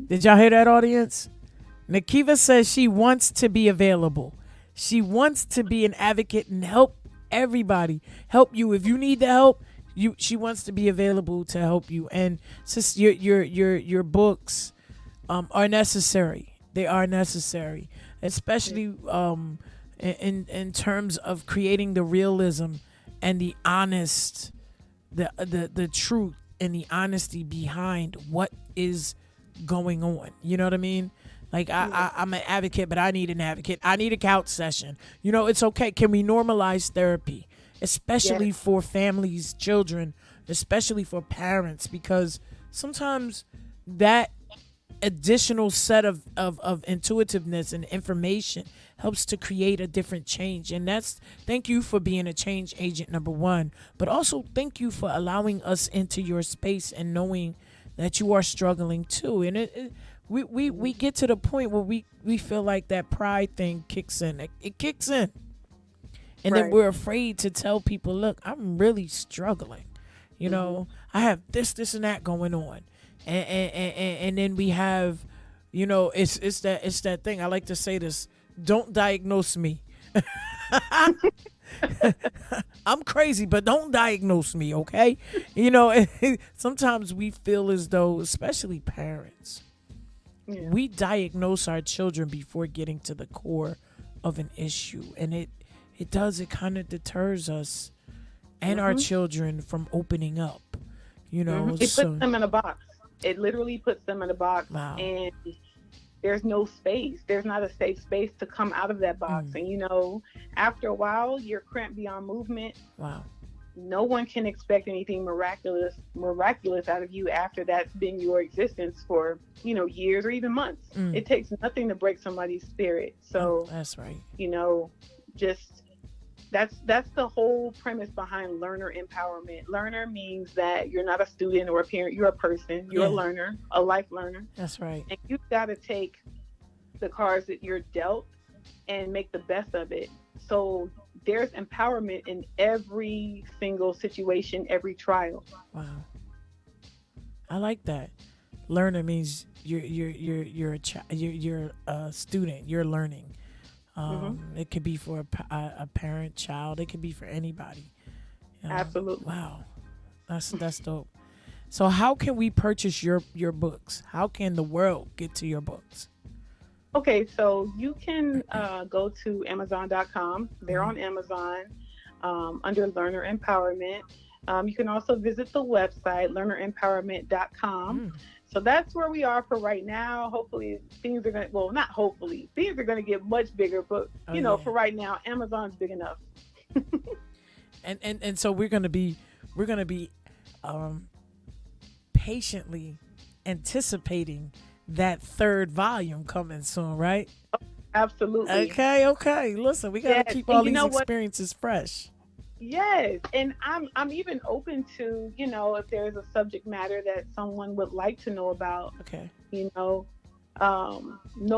A: Did y'all hear that, audience? Nakiva says she wants to be available. She wants to be an advocate and help everybody. Help you if you need the help. She wants to be available to help you. And since your books are necessary, they are necessary, especially in terms of creating the realism and the honest, the truth and the honesty behind what is going on. You know what I mean? Like
B: Yeah.
A: I'm an advocate, but I need an advocate. I need a couch session. You know, it's okay. Can we normalize therapy,
B: Yes.
A: especially for families, children, especially for parents? Because sometimes that additional set of intuitiveness and information helps to create a different change. And that's, thank you for being a change agent, number one, but also thank you for allowing us into your space and knowing that you are struggling too. And we get to the point where we feel like that pride thing kicks in. It kicks in, and then
B: Right.
A: we're afraid to tell people, look, I'm really struggling. You
B: Hmm.
A: know, I have this and that going on. And then we have, you know, it's that thing. I like to say this, don't diagnose me. I'm crazy, but don't diagnose me, okay? You know, sometimes we feel as though, especially parents,
B: Yeah.
A: we diagnose our children before getting to the core of an issue, and it kind of deters us and our
B: Hmm.
A: children from opening up, you
B: Hmm.
A: know.
B: It puts
A: So
B: them in a box. It literally puts them in a box,
A: wow.
B: and there's no space. There's not a safe space to come out of that box.
A: Mm,
B: And after a while, you're cramped beyond movement.
A: wow.
B: No one can expect anything miraculous out of you after that's been your existence for years or even months.
A: Mm,
B: It takes nothing to break somebody's spirit. So
A: that's right.
B: you know just that's the whole premise behind learner empowerment. Learner means that you're not a student or a parent, you're a person, you're a
A: Yeah,
B: learner, a life learner,
A: that's right.
B: and you've got to take the cards that you're dealt and make the best of it. So there's empowerment in every single situation, every trial.
A: Wow. I like that. Learner means you're you're a student. You're learning.
B: Hmm.
A: It could be for a parent, child. It could be for anybody.
B: Absolutely.
A: Wow, that's dope. So how can we purchase your books? How can the world get to your books?
B: Okay, so you can go to Amazon.com. They're
A: Mm-hmm.
B: on Amazon under Learner Empowerment. You can also visit the website, learnerempowerment.com.
A: Mm.
B: So that's where we are for right now. Hopefully, things are going to, well, not hopefully, things are going to get much bigger, but,
A: Oh yeah.
B: for right now, Amazon's big enough.
A: And so we're gonna be um patiently anticipating that third volume coming soon, right?
B: Absolutely.
A: Okay. Listen, we gotta
B: Yes.
A: keep
B: And
A: all
B: you
A: these
B: know what?
A: experiences fresh.
B: Yes, and I'm even open to, if there's a subject matter that someone would like to know about,
A: Okay.
B: you know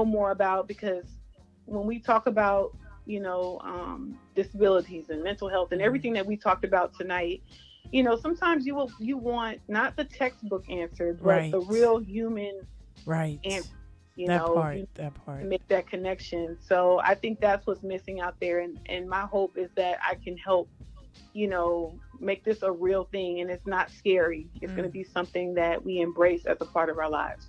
B: more about, because when we talk about, disabilities and mental health and
A: Mhm.
B: everything that we talked about tonight, sometimes you want not the textbook answer, but the
A: Right.
B: real human
A: Right.
B: answer.
A: That part.
B: You
A: That part.
B: make that connection. So I think that's what's missing out there, and my hope is that I can help make this a real thing, and it's not scary. It's going to
A: Mm,
B: be something that we embrace as a part of our lives.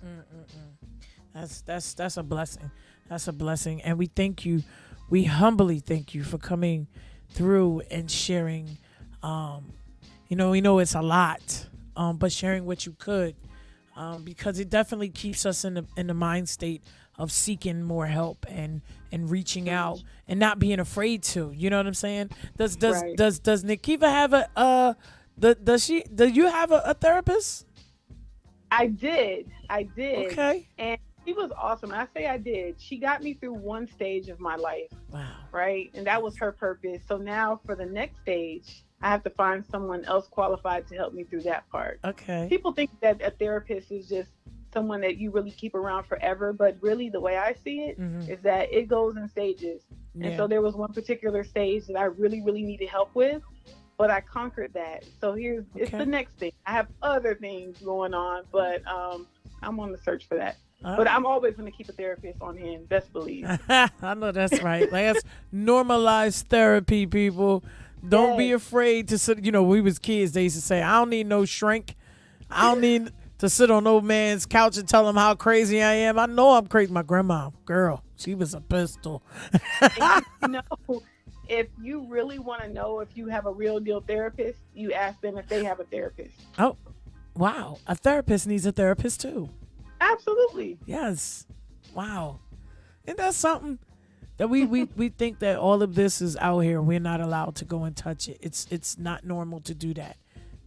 A: that's a blessing. That's a blessing, and we thank you. We humbly thank you for coming through and sharing. Um, we know it's a lot, but sharing what you could, because it definitely keeps us in the mind state of seeking more help and reaching out and not being afraid to. You know what I'm saying? Does Nikiva have do you have a therapist?
B: I did.
A: Okay.
B: And she was awesome. I say I did. She got me through one stage of my life.
A: Wow.
B: Right? And that was her purpose. So now for the next stage, I have to find someone else qualified to help me through that part.
A: Okay.
B: People think that a therapist is just someone that you really keep around forever, but really the way I see it is that it goes in stages.
A: Yeah.
B: And so there was one particular stage that I really, really needed help with, but I conquered that. So it's the next thing. I have other things going on, but I'm on the search for that. But I'm always going to keep a therapist on hand, best believe.
A: I know that's right. Like, that's normalized therapy, people. Don't be afraid to sit. You know, we was kids, they used to say, I don't need no shrink. I don't need to sit on no man's couch and tell him how crazy I am. I know I'm crazy. My grandma, girl, she was a pistol.
B: If you really want to know if you have a real deal therapist, you ask them if they have a therapist.
A: Oh, wow. A therapist needs a therapist too.
B: Absolutely.
A: Yes. Wow. And that's something that we think that all of this is out here. We're not allowed to go and touch it. It's not normal to do that.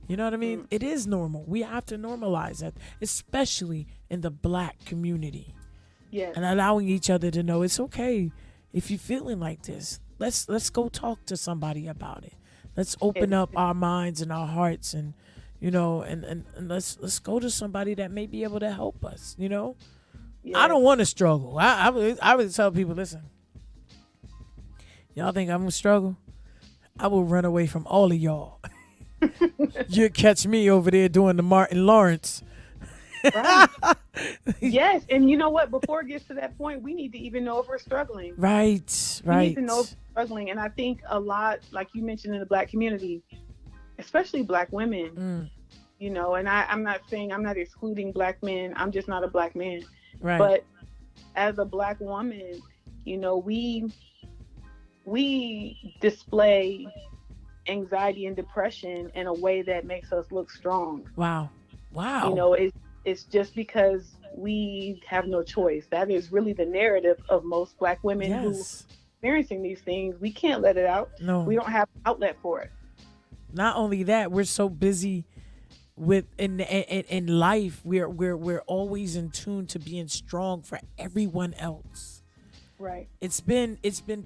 A: You know what I mean? It is normal. We have to normalize that, especially in the Black community.
B: Yes.
A: And allowing each other to know it's okay if you're feeling like this. Let's go talk to somebody about it. Let's open up our minds and our hearts, and you know, and let's go to somebody that may be able to help us. You know, I don't want to struggle. I would tell people, listen, y'all think I'm gonna struggle? I will run away from all of y'all. You'll catch me over there doing the Martin Lawrence.
B: Right. Yes, and you know what? Before it gets to that point, we need to even know if we're struggling.
A: Right.
B: We need to know if we're struggling, and I think a lot, like you mentioned, in the Black community, especially Black women, you know, and I'm not saying, I'm not excluding Black men. I'm just not a Black man.
A: Right.
B: But as a Black woman, you know, we display anxiety and depression in a way that makes us look strong.
A: Wow.
B: You know, it's just because we have no choice. That is really the narrative of most Black women who are experiencing these things. We can't let it out.
A: No.
B: We don't have an outlet for it.
A: Not only that, we're so busy with in life. We're always in tune to being strong for everyone else.
B: Right.
A: It's been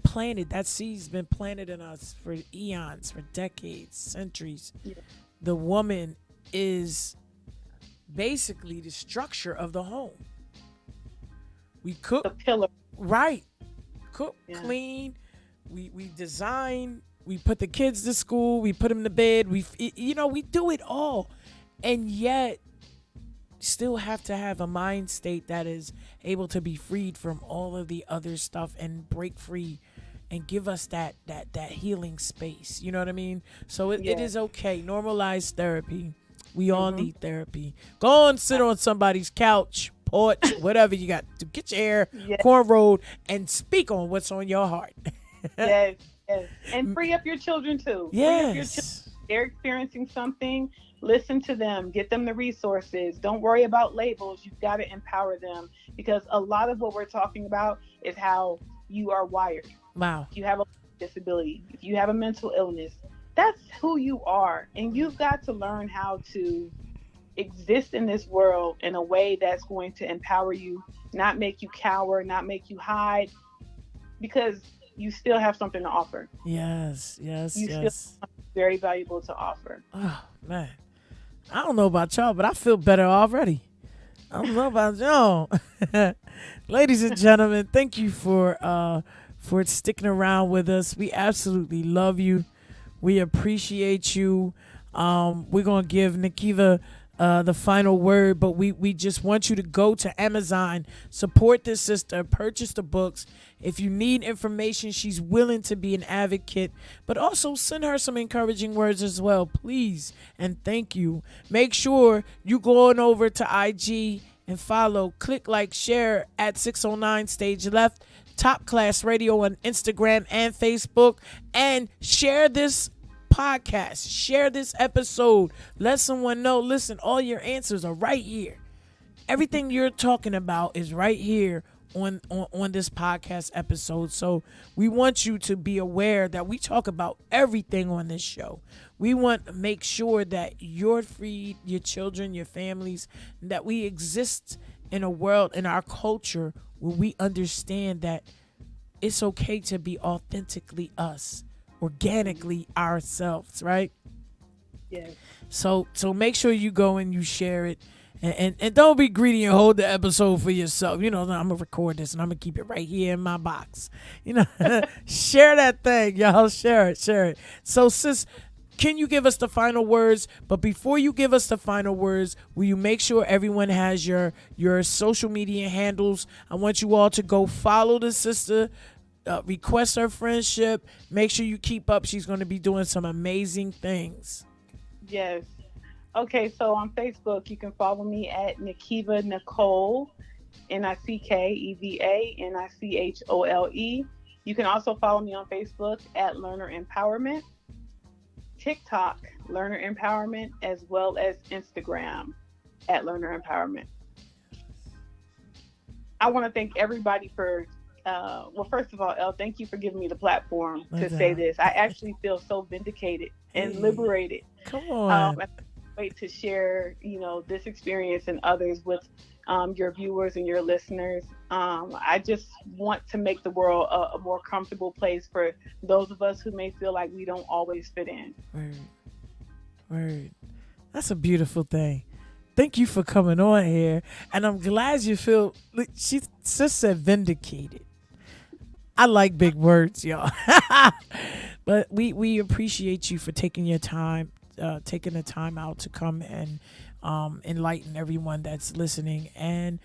A: planted. That seed's been planted in us for eons, for decades, centuries. Yeah. The woman is basically the structure of the home. We cook,
B: the pillar.
A: Right. Cook, clean. We design. We put the kids to school. We put them to bed. We do it all, and yet still have to have a mind state that is able to be freed from all of the other stuff and break free and give us that healing space. You know what I mean? So it is okay. Normalize therapy. We all need therapy. Go and sit on somebody's couch, porch, whatever you got to get your hair cornrowed and speak on what's on your heart.
B: Yes. And free up your children too.
A: Yes.
B: They're experiencing something. Listen to them. Get them the resources. Don't worry about labels. You've got to empower them, because a lot of what we're talking about is how you are wired.
A: Wow.
B: If you have a disability, if you have a mental illness, that's who you are. And you've got to learn how to exist in this world in a way that's going to empower you, not make you cower, not make you hide, because you still have something to offer.
A: Yes.
B: You still have something very valuable to offer.
A: Oh, man. I don't know about y'all, but I feel better already. I don't know about y'all. Ladies and gentlemen, thank you for sticking around with us. We absolutely love you. We appreciate you. We're going to give Nikiva the final word, but we just want you to go to Amazon, support this sister, purchase the books. If you need information, she's willing to be an advocate, but also send her some encouraging words as well, please. And thank you. Make sure you go on over to IG and follow, click like, share at 609 Stage Left, Top Class Radio on Instagram and Facebook, and share this podcast, share this episode, let someone know, listen, all your answers are right here. Everything you're talking about is right here on this podcast episode. So we want you to be aware that we talk about everything on this show. We want to make sure that you're free, your children, your families, that we exist in a world, in our culture, where we understand that it's okay to be authentically us, organically ourselves, right?
B: Yes.
A: So make sure you go and you share it. And don't be greedy and hold the episode for yourself. You know, I'm going to record this and I'm going to keep it right here in my box. You know, share that thing, y'all. Share it. So, sis, can you give us the final words? But before you give us the final words, will you make sure everyone has your social media handles? I want you all to go follow the sister, request her friendship. Make sure you keep up. She's going to be doing some amazing things.
B: Yes. Okay, so on Facebook, you can follow me at Nickeva Nicole, Nickeva Nichole. You can also follow me on Facebook at Learner Empowerment, TikTok, Learner Empowerment, as well as Instagram at Learner Empowerment. I want to thank everybody for, first of all, Elle, thank you for giving me the platform to say this. I actually feel so vindicated and liberated.
A: Come on.
B: Wait to share, this experience and others with your viewers and your listeners. I just want to make the world a more comfortable place for those of us who may feel like we don't always fit in.
A: Word. That's a beautiful thing. Thank you for coming on here. And I'm glad you feel, she just said vindicated. I like big words, y'all. But we appreciate you for taking your time. Taking the time out to come and enlighten everyone that's listening. And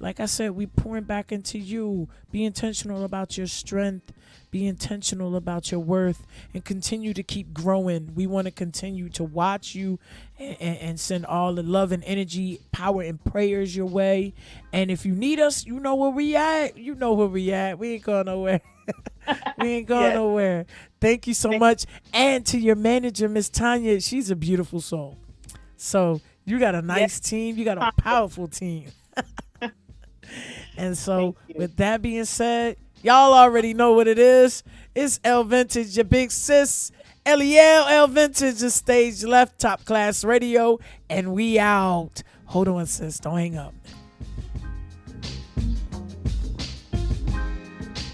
A: like I said, we pouring back into you. Be intentional about your strength. Be intentional about your worth, and continue to keep growing. We want to continue to watch you and send all the love and energy, power and prayers your way. And if you need us, you know where we at. We ain't going nowhere. We ain't going nowhere. Thank you so much. And to your manager, Miss Tanya, she's a beautiful soul. So you got a nice team. You got a powerful team. And so with that being said, y'all already know what it is. It's Elle Vintage, your big sis. Eliel Elle Vintage, the stage left, Top Class Radio. And we out. Hold on, sis. Don't hang up.